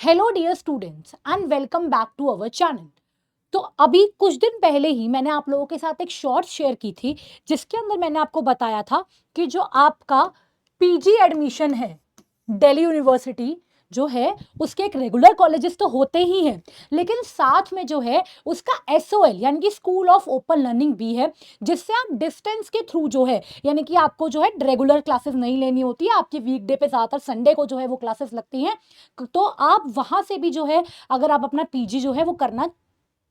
Hello dear students and welcome back to our channel. तो अभी कुछ दिन पहले ही मैंने आप लोगों के साथ एक शॉर्ट शेयर की थी जिसके अंदर मैंने आपको बताया था कि जो आपका पीजी एडमिशन है दिल्ली यूनिवर्सिटी जो है उसके एक रेगुलर कॉलेजेस तो होते ही हैं, लेकिन साथ में जो है उसका एसओएल यानी कि स्कूल ऑफ ओपन लर्निंग भी है, जिससे आप डिस्टेंस के थ्रू जो है यानी कि आपको जो है रेगुलर क्लासेस नहीं लेनी होती है, आपकी वीकडे पे ज़्यादातर संडे को जो है वो क्लासेस लगती हैं। तो आप वहां से भी जो है अगर आप अपना पीजी जो है वो करना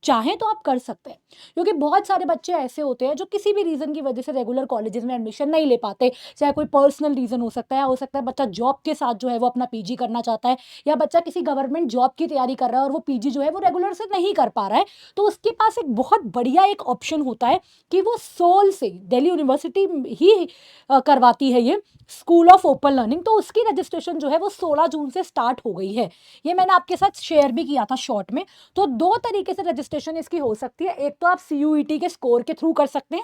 चाहें तो आप कर सकते हैं, क्योंकि बहुत सारे बच्चे ऐसे होते हैं जो किसी भी रीज़न की वजह से रेगुलर कॉलेजेस में एडमिशन नहीं ले पाते। चाहे कोई पर्सनल रीज़न हो सकता है बच्चा जॉब के साथ जो है वो अपना पीजी करना चाहता है, या बच्चा किसी गवर्नमेंट जॉब की तैयारी कर रहा है और वो पीजी जो है वो रेगुलर से नहीं कर पा रहा है। तो उसके पास एक बहुत बढ़िया एक ऑप्शन होता है कि वो सोल से दिल्ली यूनिवर्सिटी ही करवाती है ये स्कूल ऑफ ओपन लर्निंग। तो उसकी रजिस्ट्रेशन जो है वो 16 जून से स्टार्ट हो गई है। ये मैंने आपके साथ शेयर भी किया था शॉर्ट में। तो दो तरीके से रजिस्ट्रेशन इसकी हो सकती है, एक तो आप सीयूईटी के स्कोर के थ्रू कर सकते हैं,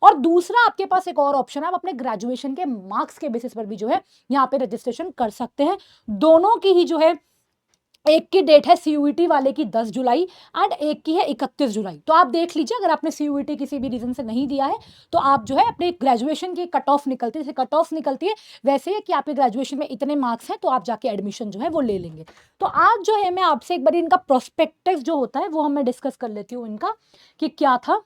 और दूसरा आपके पास एक और ऑप्शन है, आप अपने ग्रेजुएशन के मार्क्स के बेसिस पर भी जो है यहाँ पे रजिस्ट्रेशन कर सकते हैं। दोनों की ही जो है एक की डेट है सीयूईटी वाले की 10 जुलाई एंड एक की है 31 जुलाई। तो आप देख लीजिए, अगर आपने सीयूईटी किसी भी रीजन से नहीं दिया है तो आप जो है अपने ग्रेजुएशन की कट ऑफ निकलती है, जैसे कट ऑफ निकलती है वैसे ही कि आपके ग्रेजुएशन में इतने मार्क्स हैं तो आप जाके एडमिशन जो है वो ले लेंगे। तो आज जो है मैं आपसे एक बार इनका प्रोस्पेक्टिव जो होता है वो हम मैं डिस्कस कर लेती हूँ इनका कि क्या था,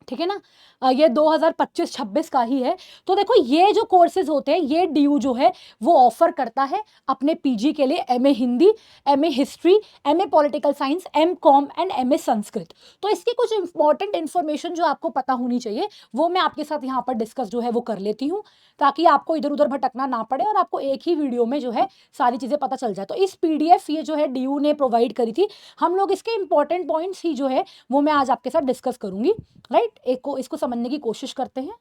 ठीक है ना। ये 2025-26 का ही है। तो देखो, ये जो कोर्सेज होते हैं ये डीयू जो है वो ऑफर करता है अपने पीजी के लिए MA Hindi, MA history, MA political science, M com and MA Sanskrit. तो इसकी कुछ इंपॉर्टेंट इन्फॉर्मेशन जो आपको पता होनी चाहिए वो मैं आपके साथ यहाँ पर डिस्कस जो है वो कर लेती हूँ, ताकि आपको इधर उधर भटकना ना पड़े और आपको एक ही वीडियो में जो है सारी चीज़ें पता चल जाए। तो इस पीडीएफ ये जो है डीयू ने प्रोवाइड करी थी, हम लोग इसके इंपॉर्टेंट पॉइंट्स ही जो है वो मैं आज आपके साथ डिस्कस करूंगी। राइट, एक को इसको समझने की कोशिश करते हैं।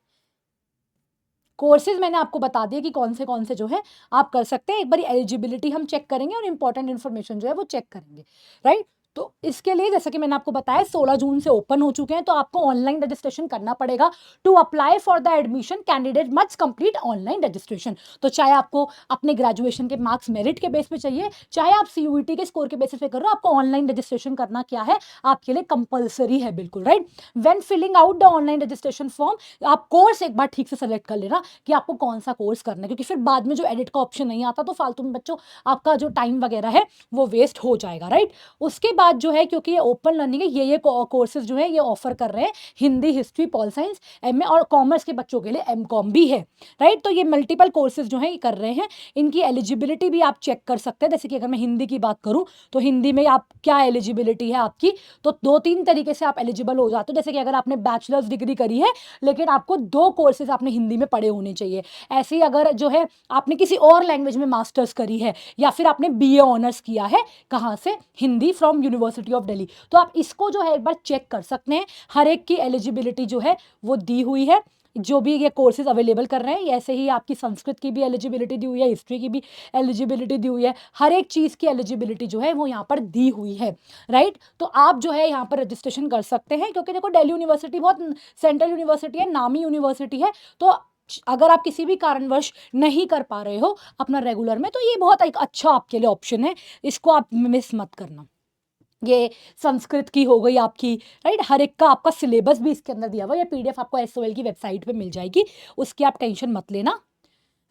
कोर्सेज मैंने आपको बता दिया कि कौन से जो है आप कर सकते हैं। एक बार एलिजिबिलिटी हम चेक करेंगे और इंपॉर्टेंट इन्फॉर्मेशन जो है वो चेक करेंगे। राइट, तो इसके लिए जैसा कि मैंने आपको बताया 16 जून से ओपन हो चुके हैं, तो आपको ऑनलाइन रजिस्ट्रेशन करना पड़ेगा। To apply for the admission candidate must complete online registration. तो चाहे आपको अपने ग्रेजुएशन के मार्क्स मेरिट के बेस पे चाहिए, चाहे आप सीयूईटी के स्कोर के बेसिस पे कर रहे हो, आपको ऑनलाइन रजिस्ट्रेशन करना क्या है आपके लिए कंपलसरी है, बिल्कुल। Right, when filling out the online registration form आप कोर्स एक बार ठीक से सेलेक्ट कर लेना कि आपको कौन सा कोर्स करना है, क्योंकि फिर बाद में जो एडिट का ऑप्शन नहीं आता तो फालतू में बच्चों आपका जो टाइम वगैरह है वो वेस्ट हो जाएगा। राइट, उसके बाद जो है, क्योंकि ये ओपन लर्निंग है, ये कोर्सेज जो है ये ऑफर कर रहे हैं Hindi, history, pol science, MA, और कॉमर्स के बच्चों के लिए एमकॉम भी है। राइट, तो ये मल्टीपल कोर्सेज जो है ये कर रहे हैं। इनकी एलिजिबिलिटी भी आप चेक कर सकते हैं। जैसे कि अगर मैं हिंदी की बात करूं तो हिंदी में आप क्या एलिजिबिलिटी है आपकी, तो 2-3 तरीके से आप एलिजिबल हो जाते हो। जैसे कि अगर आपने बैचलर्स डिग्री करी है लेकिन आपको 2 कोर्सेज आपने हिंदी में पढ़े होने चाहिए। ऐसे ही अगर जो है आपने किसी और लैंग्वेज में मास्टर्स करी है, या फिर आपने बीए ऑनर्स किया है, कहाँ से, Hindi, from university of Delhi, तो आप इसको जो है एक बार चेक कर सकते हैं। हर एक की एलिजिबिलिटी जो है वो दी हुई है, जो भी ये कोर्सेज अवेलेबल कर रहे हैं। ऐसे ही आपकी संस्कृत की भी एलिजिबिलिटी दी हुई है, हिस्ट्री की भी एलिजिबिलिटी दी हुई है, हर एक चीज़ की एलिजिबिलिटी जो है वो यहाँ पर दी हुई है। राइट, तो आप जो है यहाँ पर रजिस्ट्रेशन कर सकते हैं, क्योंकि देखो दिल्ली यूनिवर्सिटी बहुत सेंट्रल यूनिवर्सिटी है, नामी यूनिवर्सिटी है। तो अगर आप किसी भी कारणवश नहीं कर पा रहे हो अपना रेगुलर में, तो ये बहुत एक अच्छा आपके लिए ऑप्शन है, इसको आप मिस मत करना। ये संस्कृत की हो गई आपकी। राइट, हर एक का आपका सिलेबस भी इसके अंदर दिया हुआ है, ये पीडीएफ आपको एसओएल की वेबसाइट पे मिल जाएगी, उसकी आप टेंशन मत लेना।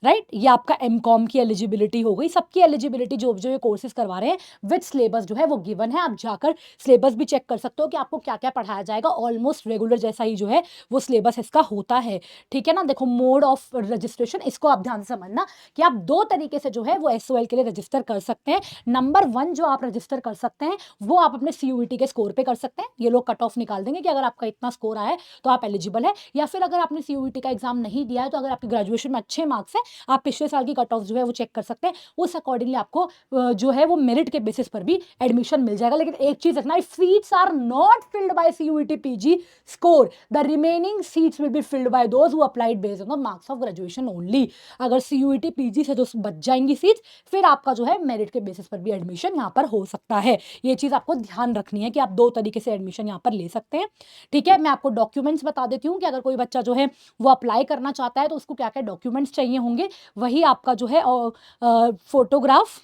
राइट, ये आपका एमकॉम की एलिजिबिलिटी हो गई। सबकी एलिजिबिलिटी जो जो ये कोर्सेज करवा रहे हैं विद सिलेबस जो है वो गिवन है। आप जाकर सिलेबस भी चेक कर सकते हो कि आपको क्या क्या पढ़ाया जाएगा। ऑलमोस्ट रेगुलर जैसा ही जो है वो सिलेबस इसका होता है, ठीक है ना। देखो, मोड ऑफ रजिस्ट्रेशन, इसको आप ध्यान से समझना कि आप 2 तरीके से जो है वो एसओएल के लिए रजिस्टर कर सकते हैं। नंबर 1 जो आप रजिस्टर कर सकते हैं वो आप अपने सीयूईटी के स्कोर पे कर सकते हैं। ये लोग कट ऑफ निकाल देंगे कि अगर आपका इतना स्कोर आया है तो आप एलिजिबल है, या फिर अगर आपने सीयूईटी का एग्जाम नहीं दिया है तो अगर आपके ग्रेजुएशन में अच्छे मार्क्स है, आप पिछले साल की कट ऑफ जो है वो चेक कर सकते हैं। उस अकॉर्डिंगली आपको जो है वो मेरिट के बेसिस पर भी एडमिशन मिल जाएगा। लेकिन एक चीज रखना, if seats are not filled by CUET PG score, the remaining seats will be filled by those who applied based on the marks of graduation only. अगर सीयूईटी पीजी से जो बच जाएंगी सीट्स, फिर आपका जो है मेरिट के बेसिस पर भी एडमिशन यहाँ पर हो सकता है। ये चीज आपको ध्यान रखनी है कि आप 2 तरीके से एडमिशन यहाँ पर ले सकते हैं, ठीक है। मैं आपको डॉक्यूमेंट्स बता देती हूँ कि अगर कोई बच्चा जो है वो अप्लाई करना चाहता है तो उसको क्या क्या डॉक्यूमेंट्स चाहिए होंगे। वही आपका जो है फोटोग्राफ,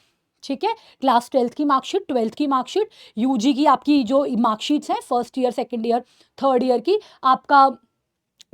ठीक है, क्लास 12th की मार्कशीट, 12th की मार्कशीट, यूजी की आपकी जो मार्कशीट्स हैं first year, second year, third year की, आपका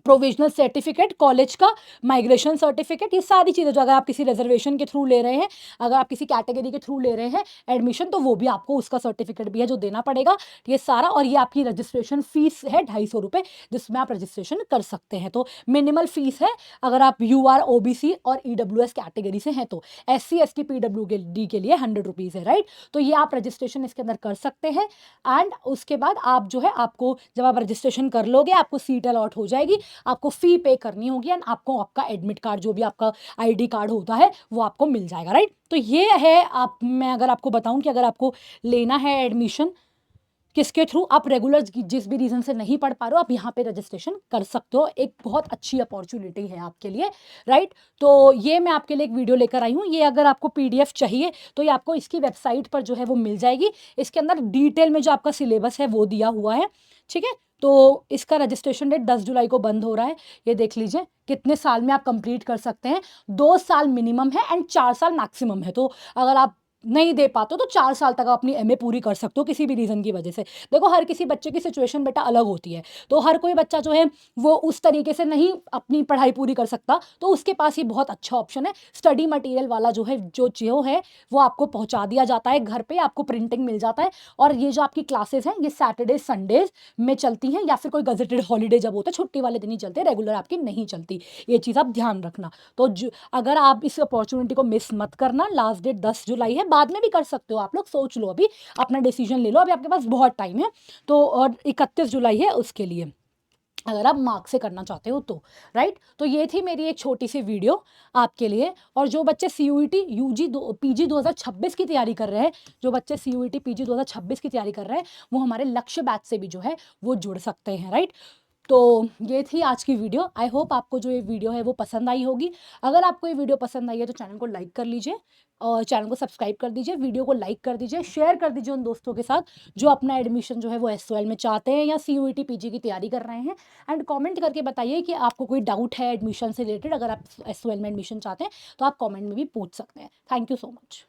प्रोविजनल सर्टिफिकेट कॉलेज का, माइग्रेशन सर्टिफिकेट, ये सारी चीज़ें जो अगर आप किसी रिजर्वेशन के थ्रू ले रहे हैं, अगर आप किसी कैटेगरी के थ्रू ले रहे हैं एडमिशन, तो वो भी आपको उसका सर्टिफिकेट भी है जो देना पड़ेगा, ये सारा। और ये आपकी रजिस्ट्रेशन फीस है 250 रुपये, जिसमें आप रजिस्ट्रेशन कर सकते हैं। तो मिनिमल फीस है अगर आप UR OBC और EWS कैटेगरी से हैं तो। SC ST PWD के लिए 100 रुपीज़ है, राइट। तो ये आप रजिस्ट्रेशन इसके अंदर कर सकते हैं। एंड उसके बाद आप जो है, आपको जब आप रजिस्ट्रेशन कर लोगे, आपको सीट अलॉट हो जाएगी, आपको फी पे करनी होगी एंड आपको आपका एडमिट कार्ड, जो भी आपका ID कार्ड होता है, वो आपको मिल जाएगा, राइट। तो ये है, आप मैं अगर आपको बताऊं कि अगर आपको लेना है एडमिशन किसके थ्रू, आप रेगुलर जिस भी रीज़न से नहीं पढ़ पा रहे हो, आप यहाँ पे रजिस्ट्रेशन कर सकते हो। एक बहुत अच्छी अपॉर्चुनिटी है आपके लिए, राइट। तो ये मैं आपके लिए एक वीडियो लेकर आई हूँ। ये अगर आपको PDF चाहिए तो ये आपको इसकी वेबसाइट पर जो है वो मिल जाएगी। इसके अंदर डिटेल में जो आपका सिलेबस है वो दिया हुआ है, ठीक है। तो इसका रजिस्ट्रेशन डेट 10 जुलाई को बंद हो रहा है। ये देख लीजिए कितने साल में आप कंप्लीट कर सकते हैं। 2 साल मिनिमम है एंड 4 साल मैक्सिमम है। तो अगर आप नहीं दे पाते हो तो 4 साल तक आप अपनी MA पूरी कर सकते हो किसी भी रीज़न की वजह से। देखो, हर किसी बच्चे की सिचुएशन बेटा अलग होती है, तो हर कोई बच्चा जो है वो उस तरीके से नहीं अपनी पढ़ाई पूरी कर सकता, तो उसके पास ये बहुत अच्छा ऑप्शन है। स्टडी मटेरियल वाला जो है, जो है वो आपको पहुंचा दिया जाता है घर पे, आपको प्रिंटिंग मिल जाता है। और ये जो आपकी क्लासेस हैं, ये सैटरडे संडेज में चलती हैं, या फिर कोई गजेटेड हॉलीडे जब होता है, छुट्टी वाले दिन ही चलते, रेगुलर आपकी नहीं चलती। ये चीज़ आप ध्यान रखना। तो अगर आप इस अपॉर्चुनिटी को मिस मत करना। लास्ट डेट 10 जुलाई है, बाद में भी कर सकते हो आप लोग, सोच लो, अभी अपना डिसीजन ले लो, अभी आपके पास बहुत टाइम है। तो और 31 जुलाई है उसके लिए, अगर आप मार्क से करना चाहते हो तो, राइट। तो ये थी मेरी एक छोटी सी वीडियो आपके लिए। और जो बच्चे CUET PG 2026 की तैयारी कर रहे हैं, जो बच्चे CUET PG 2026 की तैयारी कर रहे हैं, वो हमारे लक्ष्य बैच से भी जो है वो जुड़ सकते हैं, राइट। तो ये थी आज की वीडियो। आई होप आपको जो ये वीडियो है वो पसंद आई होगी। अगर आपको ये वीडियो पसंद आई है तो चैनल को लाइक कर लीजिए और चैनल को सब्सक्राइब कर दीजिए, वीडियो को लाइक कर दीजिए, शेयर कर दीजिए उन दोस्तों के साथ जो अपना एडमिशन जो है वो SOL में चाहते हैं या CUET PG की तैयारी कर रहे हैं। एंड कमेंट करके बताइए कि आपको कोई डाउट है एडमिशन से रिलेटेड। अगर आप SOL में एडमिशन चाहते हैं तो आप कमेंट में भी पूछ सकते हैं। Thank you so much.